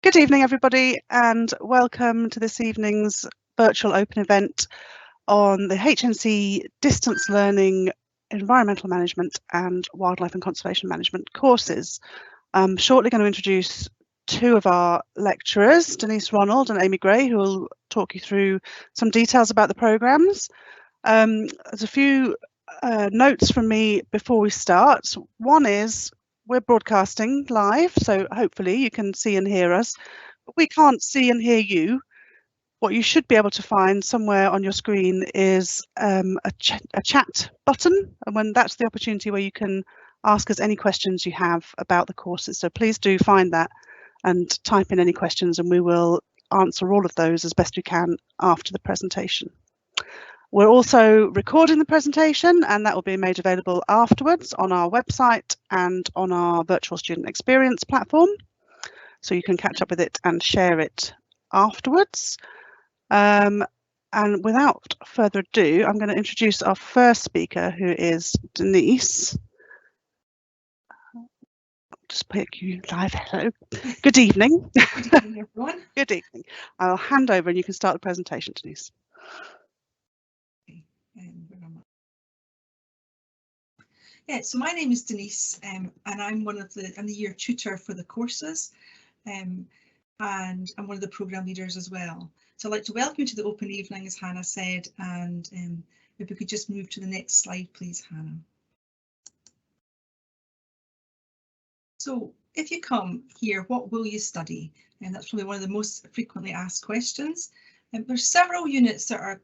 Good evening, everybody, and welcome to this evening's virtual open event on the HNC Distance Learning, Environmental Management and Wildlife and Conservation Management courses. I'm shortly going to introduce two of our lecturers, Denise Ronald and Amy Gray, who will talk you through some details about the programmes. There's a few notes from me before we start. One is we're broadcasting live, so hopefully you can see and hear us, but we can't see and hear you. What you should be able to find somewhere on your screen is a chat button, and when that's the opportunity where you can ask us any questions you have about the courses. So please do find that and type in any questions, and we will answer all of those as best we can after the presentation. We're also recording the presentation, and that will be made available afterwards on our website and on our virtual student experience platform. So you can catch up with it and share it afterwards. And without further ado, I'm going to introduce our first speaker, who is Denise. I'll just pick you live. Hello. Good evening. Good evening, everyone. Good evening. I'll hand over and you can start the presentation, Denise. Yeah, so my name is Denise, and I'm the year tutor for the courses, and I'm one of the programme leaders as well. So I'd like to welcome you to the open evening, as Hannah said, and if we could just move to the next slide, please, Hannah. So if you come here, what will you study? And that's probably one of the most frequently asked questions. And there's several units that are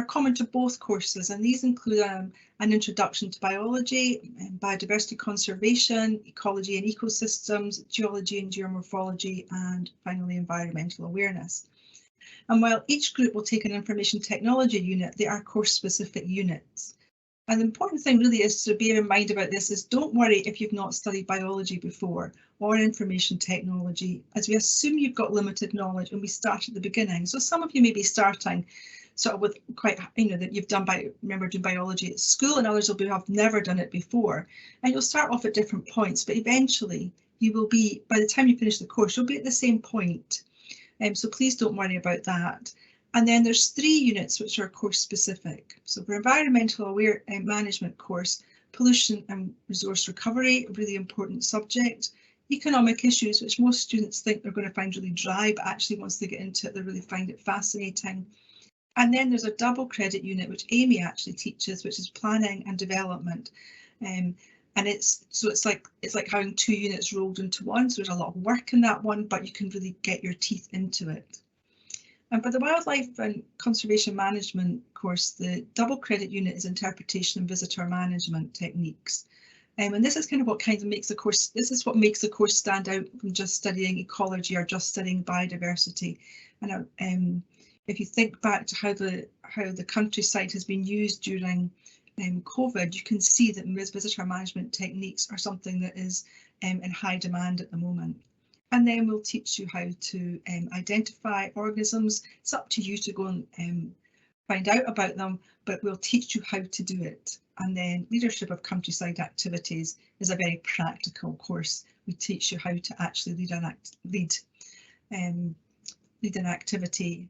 common to both courses, and these include an introduction to biology, biodiversity conservation, ecology and ecosystems, geology and geomorphology, and finally environmental awareness. And while each group will take an information technology unit, they are course specific units. And the important thing really is to bear in mind about this is don't worry if you've not studied biology before or information technology, as we assume you've got limited knowledge and we start at the beginning. So some of you may be starting sort of with quite, that you've remember doing biology at school, and others will have never done it before. And you'll start off at different points, but eventually you will be, by the time you finish the course, you'll be at the same point. So please don't worry about that. And then there's 3 units which are course specific. So for environmental management course, pollution and resource recovery, a really important subject. Economic issues, which most students think they're going to find really dry, but actually once they get into it, they really find it fascinating. And then there's a double credit unit, which Amy actually teaches, which is planning and development. And it's like having 2 units rolled into one. So there's a lot of work in that one, but you can really get your teeth into it. And for the Wildlife and Conservation Management course, the double credit unit is interpretation and visitor management techniques. And this is kind of what makes the course, this is what makes the course stand out from just studying ecology or just studying biodiversity. And if you think back to how the countryside has been used during COVID, you can see that visitor management techniques are something that is in high demand at the moment. And then we'll teach you how to identify organisms. It's up to you to go and find out about them, but we'll teach you how to do it. And then leadership of countryside activities is a very practical course. We teach you how to actually lead an activity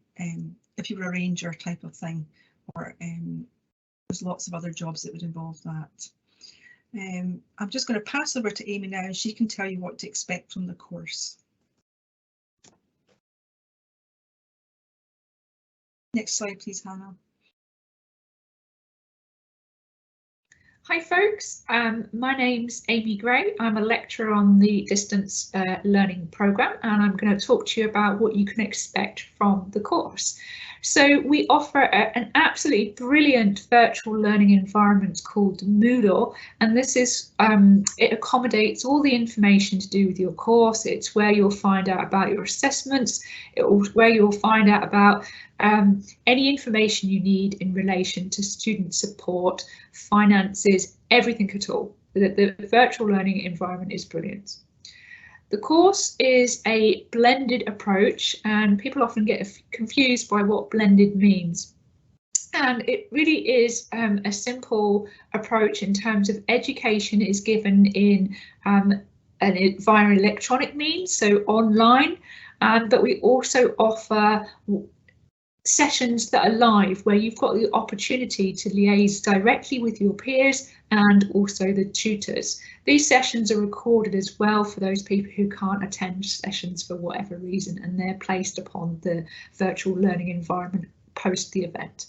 if you were a ranger type of thing, or there's lots of other jobs that would involve that. I'm just going to pass over to Amy now, and she can tell you what to expect from the course. Next slide, please, Hannah. Hi folks, my name's Amy Gray. I'm a lecturer on the distance learning programme, and I'm going to talk to you about what you can expect from the course. So we offer an absolutely brilliant virtual learning environment called Moodle, and this is it accommodates all the information to do with your course. It's where you'll find out about your assessments, where you'll find out about any information you need in relation to student support, finances, everything at all. The virtual learning environment is brilliant. The course is a blended approach, and people often get confused by what blended means. And it really is a simple approach in terms of education is given in via electronic means, so online, but we also offer sessions that are live where you've got the opportunity to liaise directly with your peers and also the tutors. These sessions are recorded as well for those people who can't attend sessions for whatever reason, and they're placed upon the virtual learning environment post the event.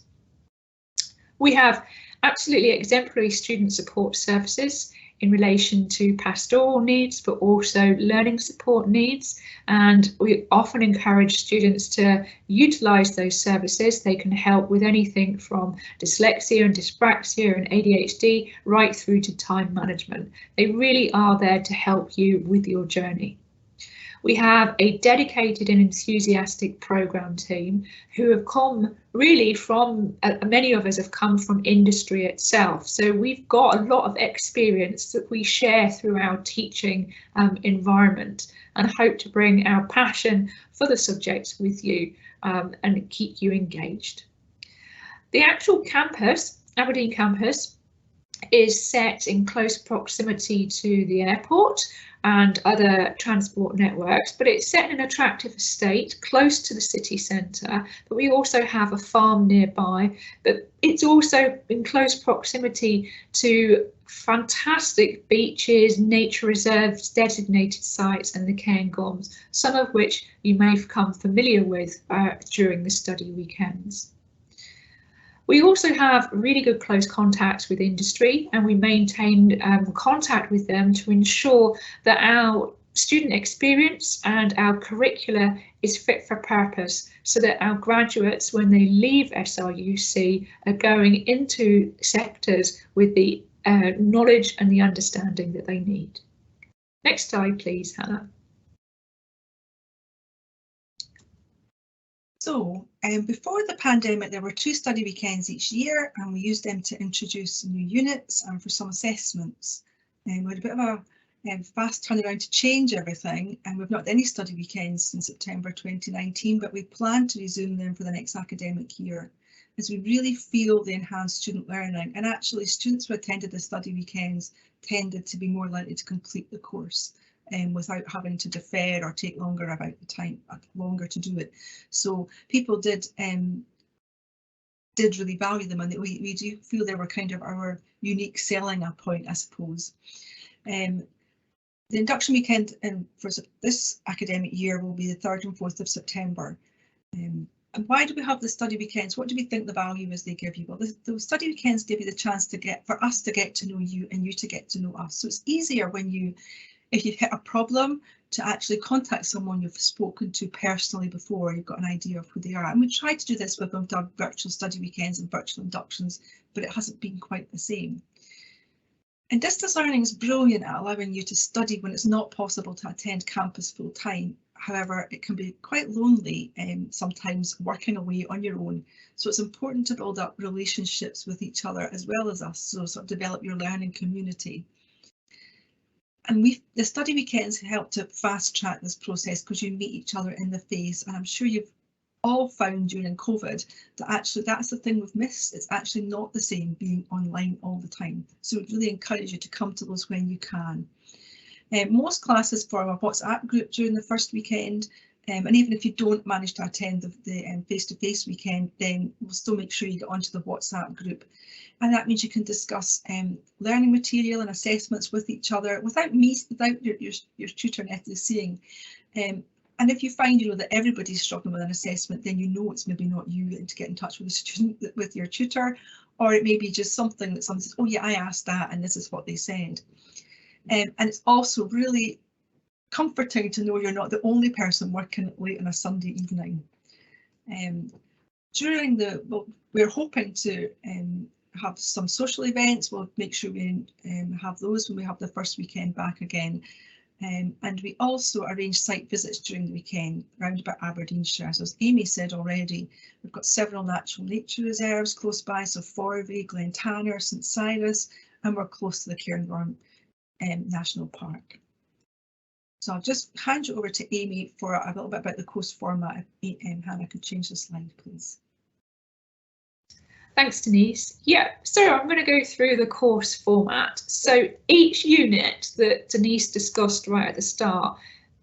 We have absolutely exemplary student support services in relation to pastoral needs, but also learning support needs. And we often encourage students to utilise those services. They can help with anything from dyslexia and dyspraxia and ADHD right through to time management. They really are there to help you with your journey. We have a dedicated and enthusiastic programme team who have come really from, many of us have come from industry itself. So we've got a lot of experience that we share through our teaching environment, and hope to bring our passion for the subject with you and keep you engaged. The actual campus, Aberdeen campus, is set in close proximity to the airport and other transport networks, but it's set in an attractive estate close to the city centre. But we also have a farm nearby, but it's also in close proximity to fantastic beaches, nature reserves, designated sites and the Cairngorms, some of which you may become familiar with during the study weekends. We also have really good close contacts with industry, and we maintain contact with them to ensure that our student experience and our curricula is fit for purpose, so that our graduates, when they leave SRUC, are going into sectors with the knowledge and the understanding that they need. Next slide, please, Hannah. So before the pandemic, there were 2 study weekends each year, and we used them to introduce new units and for some assessments. And we had a bit of a fast turnaround to change everything, and we've not done any study weekends since September 2019, but we plan to resume them for the next academic year, as we really feel they enhance student learning. And actually, students who attended the study weekends tended to be more likely to complete the course without having to defer or take longer to do it. So people did really value them, and we do feel they were kind of our unique selling point, I suppose. The induction weekend for this academic year will be the 3rd and 4th of September. And why do we have the study weekends? What do we think the value is they give you? Well, the study weekends give you the chance for us to get to know you and you to get to know us. So it's easier if you've hit a problem, to actually contact someone you've spoken to personally before, you've got an idea of who they are. And we tried to do this with our virtual study weekends and virtual inductions, but it hasn't been quite the same. And distance learning is brilliant at allowing you to study when it's not possible to attend campus full time. However, it can be quite lonely sometimes working away on your own. So it's important to build up relationships with each other as well as us, so sort of develop your learning community. And the study weekends help to fast track this process because you meet each other in the face. And I'm sure you've all found during COVID that actually that's the thing we've missed. It's actually not the same being online all the time. So we'd really encourage you to come to those when you can. Most classes form a WhatsApp group during the first weekend. And even if you don't manage to attend the face-to-face weekend, then we'll still make sure you get onto the WhatsApp group. And that means you can discuss learning material and assessments with each other without your tutor necessarily seeing. And if you find that everybody's struggling with an assessment, then it's maybe not you, and to get in touch with the student, with your tutor, or it may be just something that someone says, oh yeah, I asked that and this is what they said. And it's also really comforting to know you're not the only person working late on a Sunday evening. We're hoping to have some social events. We'll make sure we have those when we have the first weekend back again. And we also arrange site visits during the weekend round about Aberdeenshire. So as Amy said already, we've got several natural nature reserves close by, so Forvey, Glen Tanner, St Cyrus, and we're close to the Cairngorm National Park. So I'll just hand you over to Amy for a little bit about the course format. If Hannah could change the slide, please. Thanks, Denise. Yeah, so I'm going to go through the course format. So each unit that Denise discussed right at the start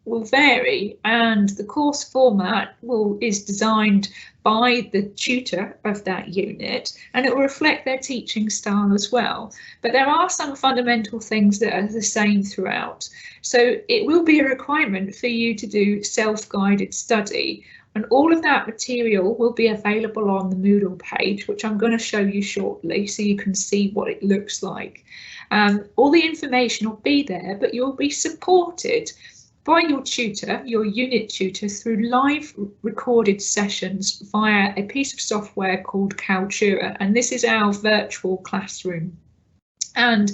will vary, and the course format is designed by the tutor of that unit, and it will reflect their teaching style as well. But there are some fundamental things that are the same throughout. So it will be a requirement for you to do self-guided study, and all of that material will be available on the Moodle page, which I'm going to show you shortly so you can see what it looks like. All the information will be there, but you'll be supported by your tutor, your unit tutor, through live recorded sessions via a piece of software called Kaltura, and this is our virtual classroom. And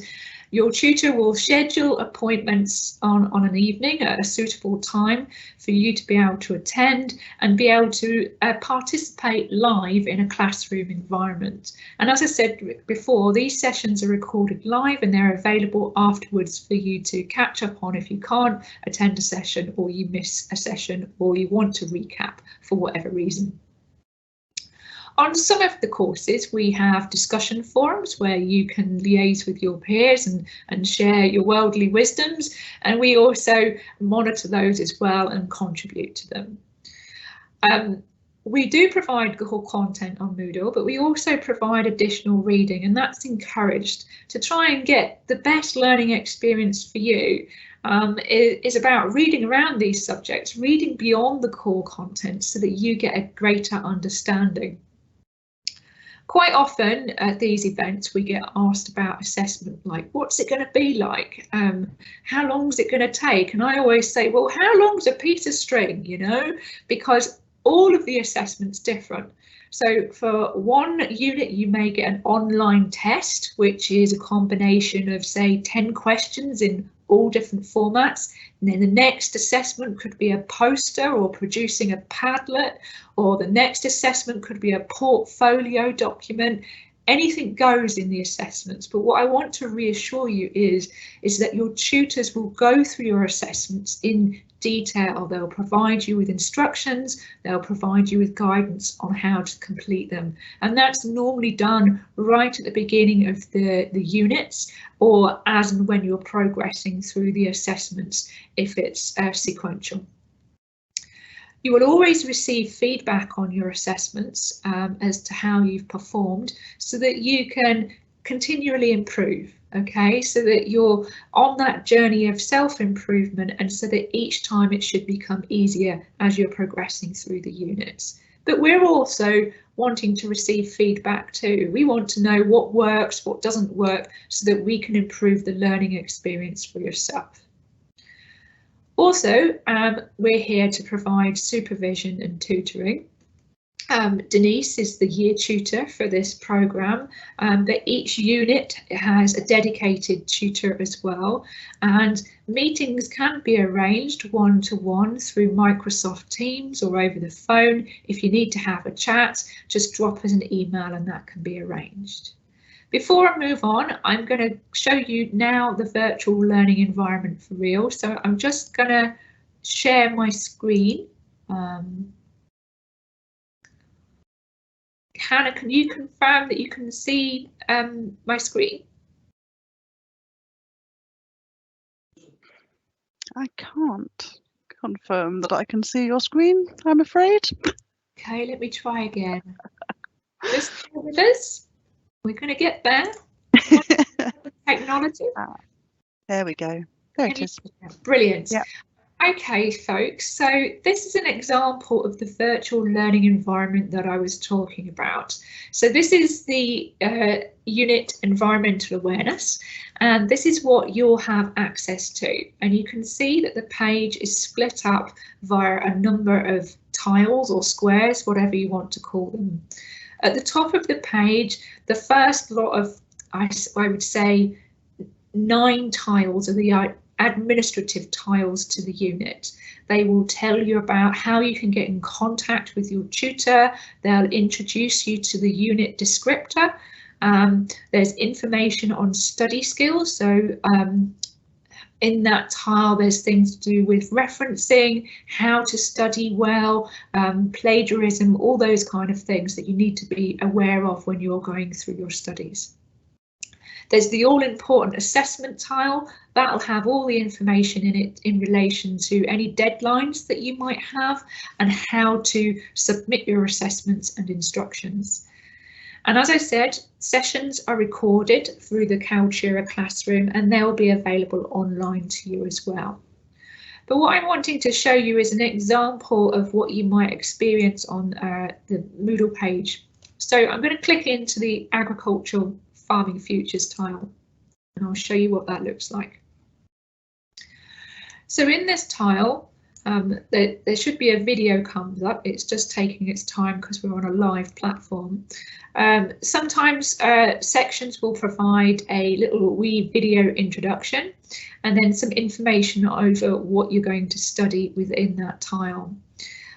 your tutor will schedule appointments on an evening at a suitable time for you to be able to attend and be able to participate live in a classroom environment. And as I said before, these sessions are recorded live and they're available afterwards for you to catch up on if you can't attend a session, or you miss a session, or you want to recap for whatever reason. On some of the courses, we have discussion forums where you can liaise with your peers and share your worldly wisdoms, and we also monitor those as well and contribute to them. We do provide core content on Moodle, but we also provide additional reading, and that's encouraged to try and get the best learning experience for you. Is about reading around these subjects, reading beyond the core content so that you get a greater understanding. Quite often at these events we get asked about assessment, like what's it going to be like, how long is it going to take? And I always say, well, how long's a piece of string, you know, because all of the assessment's different. So for one unit you may get an online test, which is a combination of say 10 questions in all different formats, and then the next assessment could be a poster or producing a Padlet, or the next assessment could be a portfolio document. Anything goes in the assessments, but what I want to reassure you is that your tutors will go through your assessments in detail. They'll provide you with instructions, they'll provide you with guidance on how to complete them, and that's normally done right at the beginning of the units, or as and when you're progressing through the assessments if it's sequential. You will always receive feedback on your assessments as to how you've performed, so that you can continually improve, okay, so that you're on that journey of self-improvement, and so that each time it should become easier as you're progressing through the units. But we're also wanting to receive feedback too. We want to know what works, what doesn't work, so that we can improve the learning experience for yourself. Also, we're here to provide supervision and tutoring. Denise is the year tutor for this programme, but each unit has a dedicated tutor as well, and meetings can be arranged one-to-one through Microsoft Teams or over the phone. If you need to have a chat, just drop us an email and that can be arranged. Before I move on, I'm going to show you now the virtual learning environment for real. So I'm just going to share my screen. Hannah, can you confirm that you can see my screen? I can't confirm that I can see your screen, I'm afraid. Okay, let me try again. Just bear with us. We're going to get there. Technology. There we go. There it is. Brilliant. Yep. Okay, folks, so this is an example of the virtual learning environment that I was talking about. So this is the unit environmental awareness, and this is what you'll have access to. And you can see that the page is split up via a number of tiles or squares, whatever you want to call them. At the top of the page, the first lot of, I would say, 9 tiles are the administrative tiles to the unit. They will tell you about how you can get in contact with your tutor. They'll introduce you to the unit descriptor. There's information on study skills, so In that tile, there's things to do with referencing, how to study well, plagiarism, all those kind of things that you need to be aware of when you're going through your studies. There's the all-important assessment tile. That'll have all the information in it in relation to any deadlines that you might have and how to submit your assessments and instructions. And as I said, sessions are recorded through the Kaltura classroom and they'll be available online to you as well. But what I'm wanting to show you is an example of what you might experience on the Moodle page. So I'm going to click into the agricultural farming futures tile and I'll show you what that looks like. So in this tile, there should be a video comes up. It's just taking its time because we're on a live platform. Sometimes sections will provide a little wee video introduction and then some information over what you're going to study within that tile.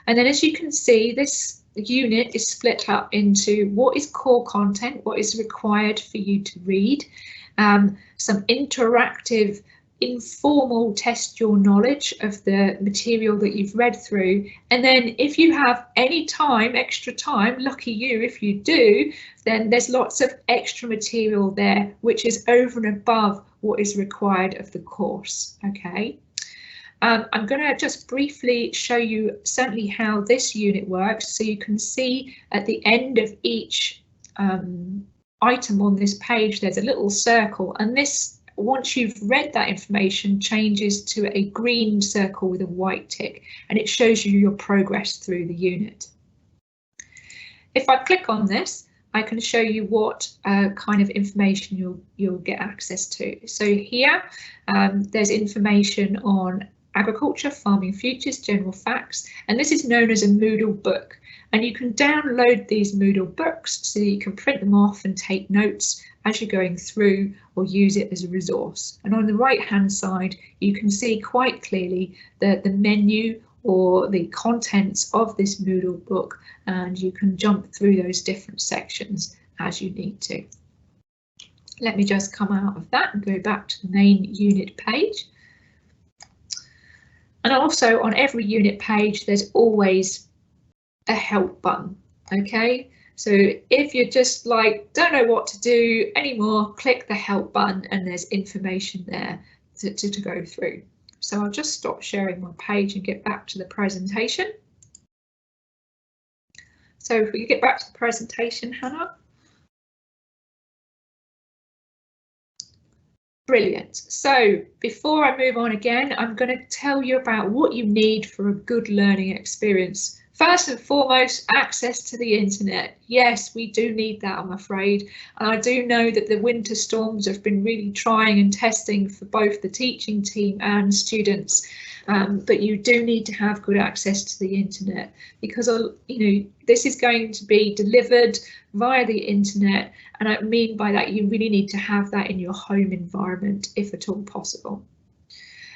And then as you can see, this unit is split up into what is core content, what is required for you to read, some interactive informal test your knowledge of the material that you've read through, and then if you have any time, extra time, lucky you if you do, then there's lots of extra material there which is over and above what is required of the course. Okay, I'm going to just briefly show you certainly how this unit works, so you can see at the end of each item on this page there's a little circle, and this, once you've read that information, changes to a green circle with a white tick, and it shows you your progress through the unit. If I click on this, I can show you what kind of information you'll get access to. So here there's information on agriculture, farming futures, general facts, and this is known as a Moodle book. And you can download these Moodle books so you can print them off and take notes as you're going through or use it as a resource. And on the right hand side, you can see quite clearly the menu or the contents of this Moodle book, and you can jump through those different sections as you need to. Let me just come out of that and go back to the main unit page. And also on every unit page, there's always a help button. Okay, so if you're just like, don't know what to do anymore, click the help button and there's information there to go through. So I'll just stop sharing my page and get back to the presentation. So if we get back to the presentation, Hannah. Brilliant. So before I move on again, I'm going to tell you about what you need for a good learning experience. First and foremost, access to the internet. Yes, we do need that, I'm afraid. And I do know that the winter storms have been really trying and testing for both the teaching team and students. But you do need to have good access to the internet because, this is going to be delivered via the internet. And I mean by that, you really need to have that in your home environment, if at all possible.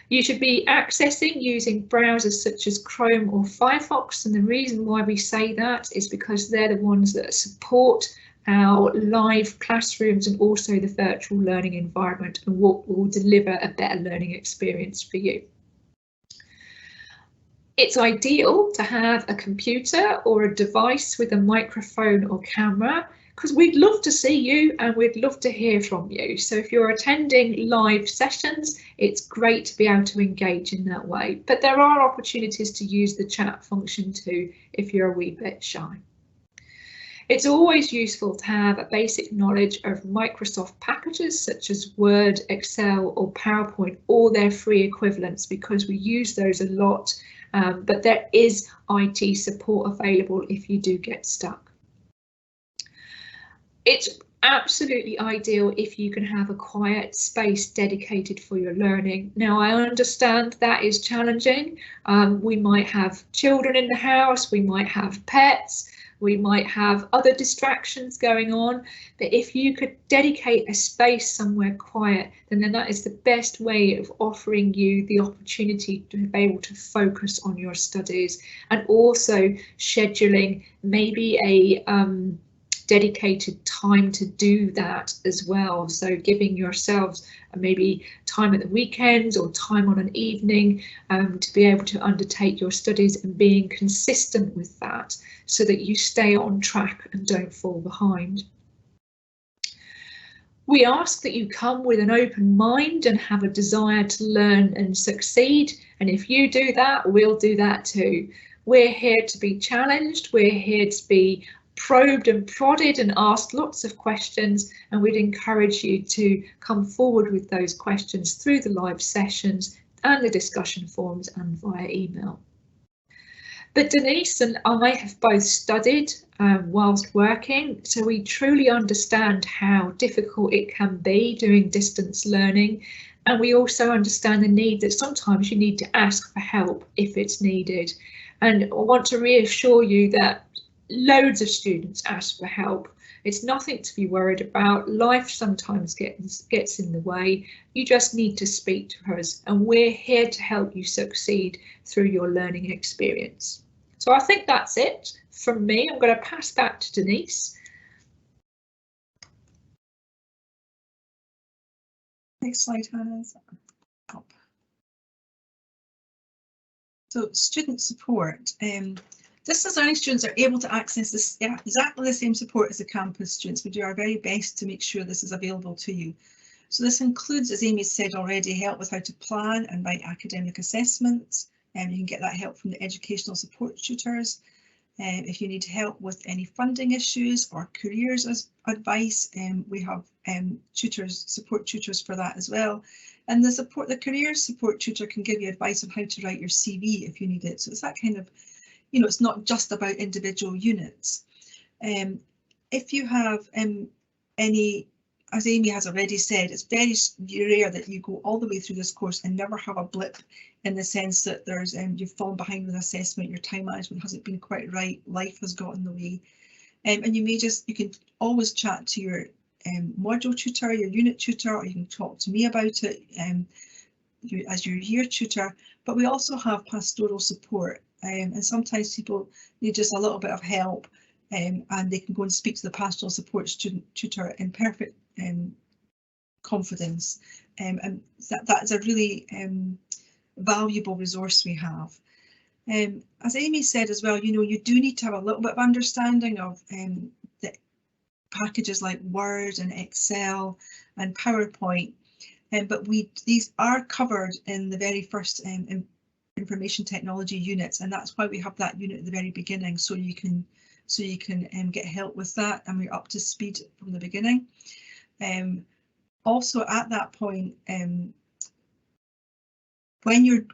You should be accessing using browsers such as Chrome or Firefox, and the reason why we say that is because they're the ones that support our live classrooms and also the virtual learning environment, and what will deliver a better learning experience for you. It's ideal to have a computer or a device with a microphone or camera, because we'd love to see you and we'd love to hear from you. So if you're attending live sessions, it's great to be able to engage in that way. But there are opportunities to use the chat function too if you're a wee bit shy. It's always useful to have a basic knowledge of Microsoft packages such as Word, Excel or PowerPoint, or their free equivalents, because we use those a lot. But there is IT support available if you do get stuck. It's absolutely ideal if you can have a quiet space dedicated for your learning. Now, I understand that is challenging. We might have children in the house, we might have pets, we might have other distractions going on, but if you could dedicate a space somewhere quiet, then that is the best way of offering you the opportunity to be able to focus on your studies, and also scheduling maybe a dedicated time to do that as well. So giving yourselves maybe time at the weekends or time on an evening to be able to undertake your studies, and being consistent with that so that you stay on track and don't fall behind. We ask that you come with an open mind and have a desire to learn and succeed. And if you do that, we'll do that too. We're here to be challenged. We're here to be probed and prodded and asked lots of questions. And we'd encourage you to come forward with those questions through the live sessions and the discussion forums and via email. But Denise and I have both studied whilst working, so we truly understand how difficult it can be doing distance learning, and we also understand the need that sometimes you need to ask for help if it's needed. And I want to reassure you that loads of students ask for help. It's nothing to be worried about. Life sometimes gets in the way. You just need to speak to us, and we're here to help you succeed through your learning experience. So I think that's it from me. I'm going to pass back to Denise. Next slide, Hannah. So student support. Distance learning students are able to access this, exactly the same support as the campus students. We do our very best to make sure this is available to you. So this includes, as Amy said already, help with how to plan and write academic assessments. You can get that help from the educational support tutors. If you need help with any funding issues or careers advice, we have support tutors for that as well. And the careers support tutor can give you advice on how to write your CV if you need it. So it's that kind of, it's not just about individual units. If you have any, as Amy has already said, it's very rare that you go all the way through this course and never have a blip, in the sense that there's you've fallen behind with assessment, your time management hasn't been quite right, life has got in the way. And you can always chat to your module tutor, your unit tutor, or you can talk to me about it as your year tutor. But we also have pastoral support, and sometimes people need just a little bit of help, and they can go and speak to the pastoral support tutor in perfect confidence, and that is a really valuable resource we have. As Amy said as well, you do need to have a little bit of understanding of the packages like Word and Excel and PowerPoint, but these are covered in the very first information technology units, and that's why we have that unit at the very beginning, so you can get help with that, and we're up to speed from the beginning. Also at that point, when you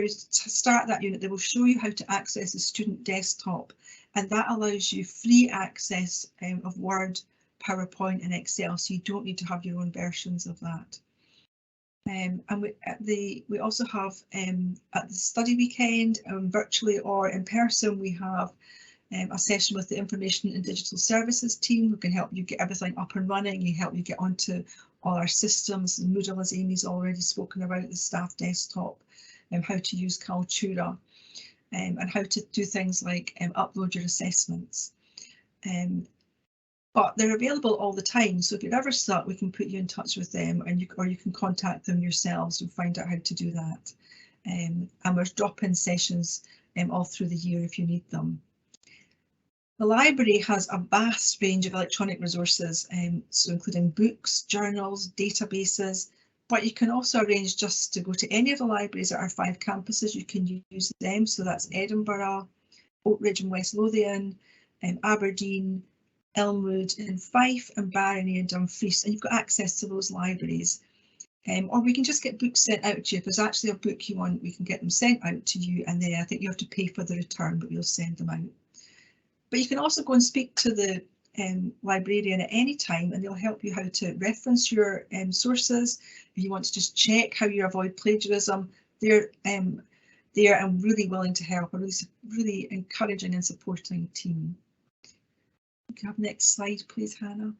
start that unit, they will show you how to access the student desktop, and that allows you free access of Word, PowerPoint and Excel, so you don't need to have your own versions of that. And we also have at the study weekend, virtually or in person, we have a session with the Information and Digital Services team, who can help you get everything up and running, and help you get onto all our systems, Moodle, as Amy's already spoken about, the staff desktop, and how to use Kaltura, and how to do things like upload your assessments. But they're available all the time, so if you're ever stuck, we can put you in touch with them, or you can contact them yourselves and find out how to do that. And there's drop-in sessions all through the year if you need them. The library has a vast range of electronic resources, so including books, journals, databases, but you can also arrange just to go to any of the libraries at our 5 campuses. You can use them, so that's Edinburgh, Oakridge and West Lothian, Aberdeen, Elmwood and Fife, and Barony and Dumfries, and you've got access to those libraries. Or we can just get books sent out to you. If there's actually a book you want, we can get them sent out to you, and then I think you have to pay for the return, but we'll send them out. But you can also go and speak to the librarian at any time, and they'll help you how to reference your sources. If you want to just check how you avoid plagiarism, they're there and really willing to help. A really encouraging and supporting team. We can have next slide, please, Hannah.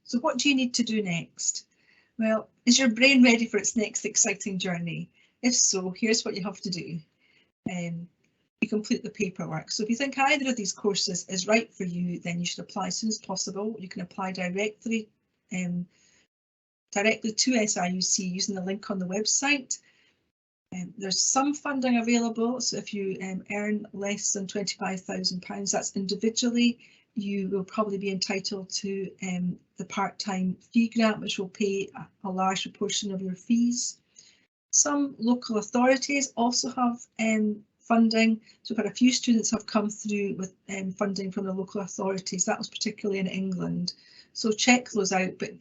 So what do you need to do next? Well, is your brain ready for its next exciting journey? If so, here's what you have to do. you complete the paperwork. So if you think either of these courses is right for you, then you should apply as soon as possible. You can apply directly to SRUC using the link on the website. There's some funding available, so if you earn less than £25,000, that's individually, you will probably be entitled to the part-time fee grant, which will pay a large proportion of your fees. Some local authorities also have funding, so we've had a few students have come through with funding from the local authorities. That was particularly in England, so check those out. But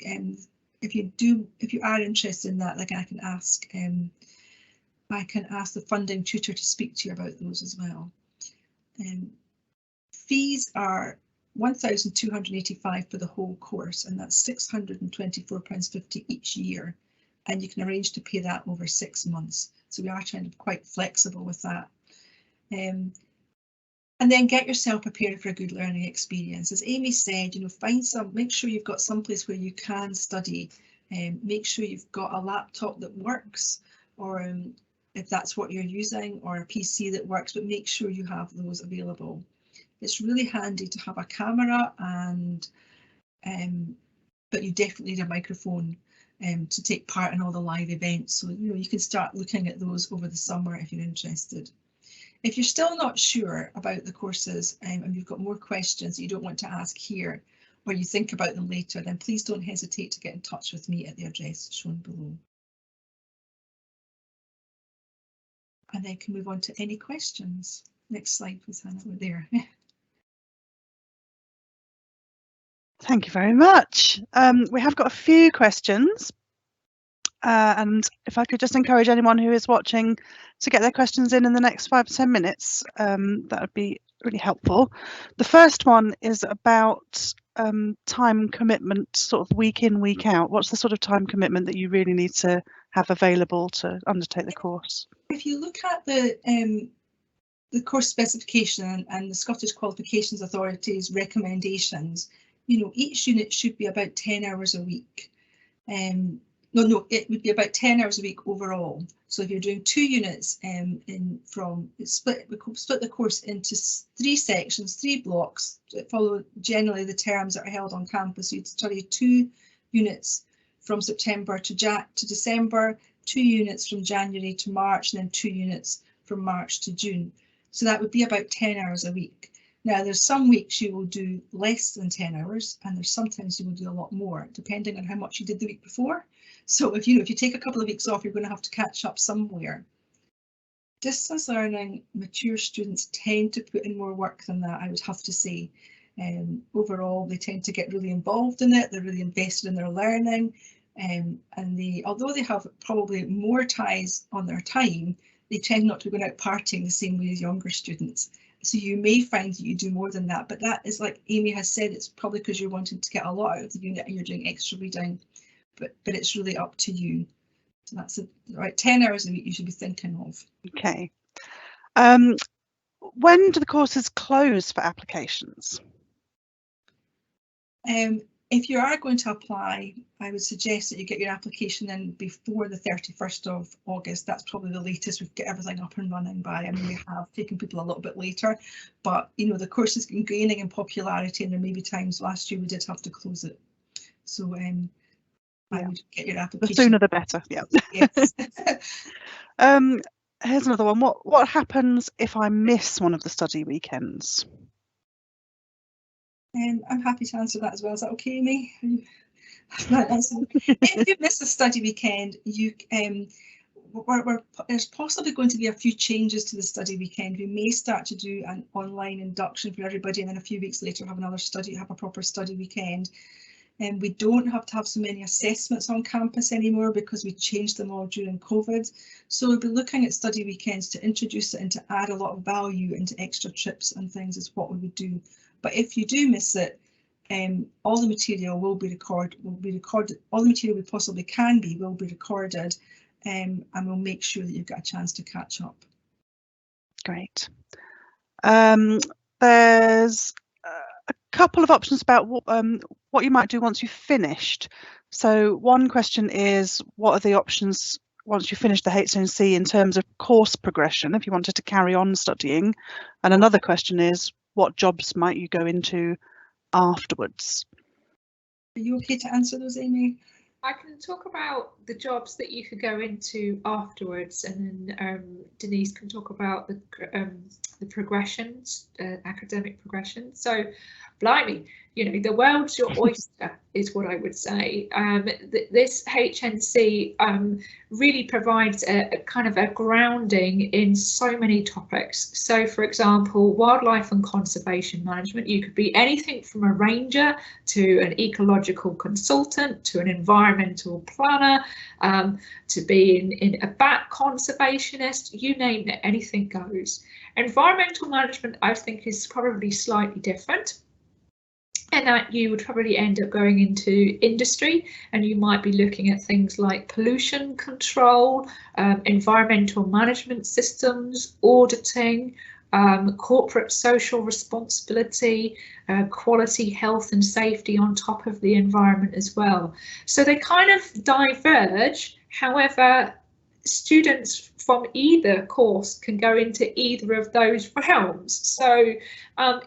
if you are interested in that, like I can ask the funding tutor to speak to you about those as well. Fees are £1,285 for the whole course, and that's £624.50 each year, and you can arrange to pay that over 6 months. So we are trying to be quite flexible with that. And then get yourself prepared for a good learning experience. As Amy said, make sure you've got someplace where you can study. Make sure you've got a laptop that works, or if that's what you're using, or a PC that works, but make sure you have those available. It's really handy to have a camera, and but you definitely need a microphone to take part in all the live events. So you can start looking at those over the summer if you're interested. If you're still not sure about the courses and you've got more questions that you don't want to ask here, or you think about them later, then please don't hesitate to get in touch with me at the address shown below. And then can move on to any questions. Next slide, please, Hannah. We're there. Thank you very much. We have got a few questions, and if I could just encourage anyone who is watching to get their questions in the next 5 to 10 minutes, that would be really helpful. The first one is about time commitment, sort of week in, week out. What's the sort of time commitment that you really need to have available to undertake the course? If you look at the course specification and the Scottish Qualifications Authority's recommendations, each unit should be about 10 hours a week. No, it would be about 10 hours a week overall. So if you're doing 2 units we split the course into 3 sections, 3 blocks that follow generally the terms that are held on campus. You'd study 2 units from September to December, 2 units from January to March, and then 2 units from March to June. So that would be about 10 hours a week. Now, there's some weeks you will do less than 10 hours, and there's sometimes you will do a lot more, depending on how much you did the week before. So if you take a couple of weeks off, you're going to have to catch up somewhere. Distance learning, mature students tend to put in more work than that, I would have to say. Overall, they tend to get really involved in it. They're really invested in their learning. And although they have probably more ties on their time, they tend not to be going out partying the same way as younger students. So you may find that you do more than that, but that is, like Amy has said, it's probably because you're wanting to get a lot out of the unit and you're doing extra reading, but it's really up to you. So that's right, 10 hours a week you should be thinking of. Okay. When do the courses close for applications? If you are going to apply, I would suggest that you get your application in before the 31st of August. That's probably the latest we can get everything up and running by. I mean, we have taken people a little bit later, but the course is gaining in popularity, and there may be times last year we did have to close it. So I would get your application. The sooner the better, yeah. Yes. Here's another one. What happens if I miss one of the study weekends? I'm happy to answer that as well. Is that okay, Amy? If you miss a study weekend, there's possibly going to be a few changes to the study weekend. We may start to do an online induction for everybody, and then a few weeks later have a proper study weekend. And we don't have to have so many assessments on campus anymore because we changed them all during COVID. So we'll be looking at study weekends to introduce it and to add a lot of value into extra trips and things is what we would do. But if you do miss it, all the material will be recorded. All the material we possibly can be will be recorded, and we'll make sure that you've got a chance to catch up. Great. There's a couple of options about what you might do once you've finished. So one question is, what are the options once you finish the HNC in terms of course progression, if you wanted to carry on studying? And another question is, what jobs might you go into afterwards? Are you okay to answer those, Amy? I can talk about the jobs that you could go into afterwards, and then Denise can talk about the progressions, academic progression. So, blimey, you know, the world's your oyster is what I would say. This HNC really provides a kind of a grounding in so many topics. So, for example, wildlife and conservation management, you could be anything from a ranger to an ecological consultant to an environmental planner, to being in a bat conservationist, you name it, anything goes. Environmental management, I think, is probably slightly different, and that you would probably end up going into industry, and you might be looking at things like pollution control, environmental management systems, auditing, corporate social responsibility, quality, health and safety on top of the environment as well. So they kind of diverge. However, students from either course can go into either of those realms. So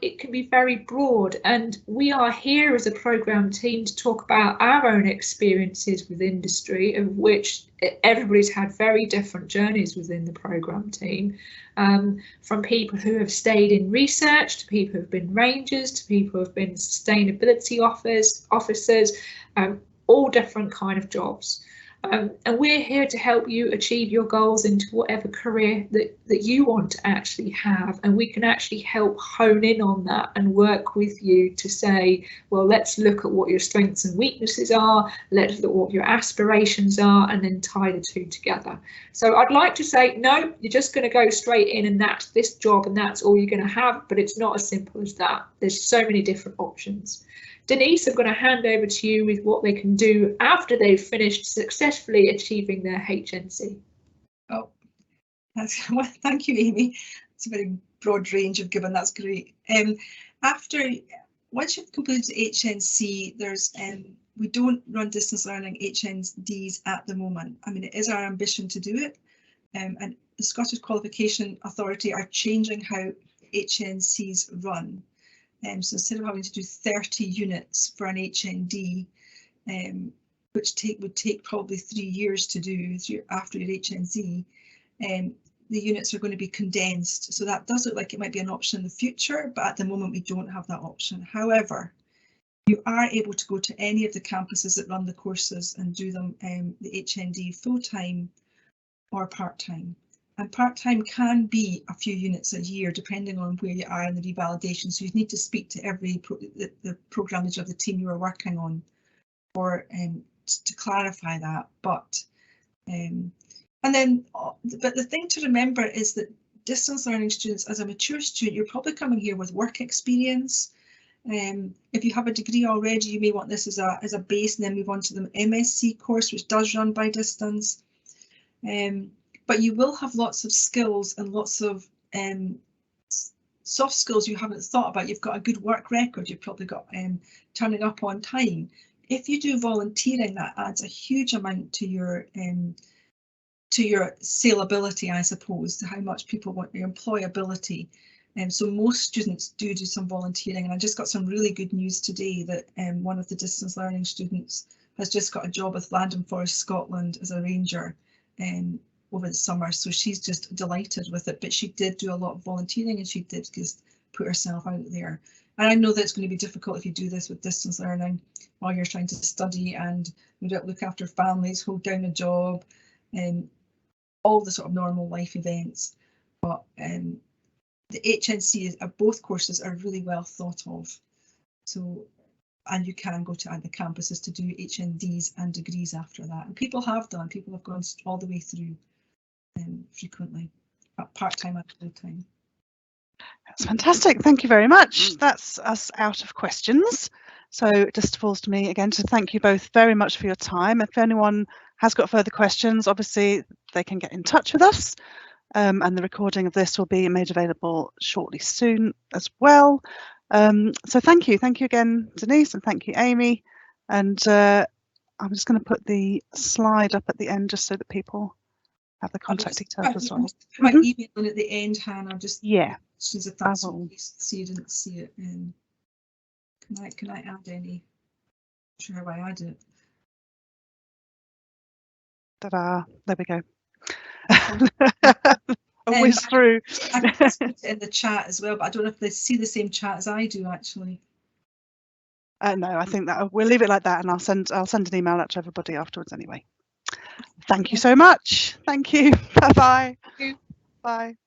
it can be very broad, and we are here as a programme team to talk about our own experiences with industry, of which everybody's had very different journeys within the programme team, from people who have stayed in research to people who have been rangers to people who have been sustainability officers, all different kind of jobs. And we're here to help you achieve your goals into whatever career that you want to actually have, and we can actually help hone in on that and work with you to say, well, let's look at what your strengths and weaknesses are, let's look at what your aspirations are, and then tie the two together. So I'd like to say, no, you're just going to go straight in and that's this job and that's all you're going to have, but it's not as simple as that. There's so many different options. Denise, I'm going to hand over to you with what they can do after they've finished successfully achieving their HNC. Oh, well, thank you, Amy. It's a very broad range you've given. That's great. Once you've completed HNC, there's we don't run distance learning HNDs at the moment. I mean, it is our ambition to do it, and the Scottish Qualification Authority are changing how HNCs run. So instead of having to do 30 units for an HND, which would take probably 3 years to do after your HNC, the units are going to be condensed. So that does look like it might be an option in the future, but at the moment we don't have that option. However, you are able to go to any of the campuses that run the courses and do them the HND full-time or part-time. And part-time can be a few units a year, depending on where you are in the revalidation. So you need to speak to the programme manager of the team you are working on, or to clarify that. But the thing to remember is that distance learning students, as a mature student, you're probably coming here with work experience. If you have a degree already, you may want this as a base, and then move on to the MSc course, which does run by distance. But you will have lots of skills and lots of soft skills you haven't thought about. You've got a good work record. You've probably got turning up on time. If you do volunteering, that adds a huge amount to your saleability, I suppose, to how much people want your employability. So most students do some volunteering, and I just got some really good news today that one of the distance learning students has just got a job with Land and Forest Scotland as a ranger over the summer, so she's just delighted with it. But she did do a lot of volunteering, and she did just put herself out there. And I know that it's going to be difficult if you do this with distance learning while you're trying to study and look after families, hold down a job, and all the sort of normal life events. But the HNC both courses are really well thought of. So, and you can go to the campuses to do HNDs and degrees after that. And people have done. People have gone all the way through frequently, part-time and full-time. That's fantastic. Thank you very much. That's us out of questions. So it just falls to me again to thank you both very much for your time. If anyone has got further questions, obviously they can get in touch with us. And the recording of this will be made available shortly soon as well. So thank you again, Denise, and thank you, Amy. And I'm just going to put the slide up at the end just so that people have the contact Just details as well. put my email in at the end, Hannah. Just Yeah, if that's I will. so you didn't see it. Can I add any? Sure, how I add it. Ta-da! There we go. A whiz through. I can put it in the chat as well, but I don't know if they see the same chat as I do actually. No, I think that we'll leave it like that, and I'll send an email out to everybody afterwards anyway. Thank you so much. Thank you. Bye-bye. Thank you. Bye.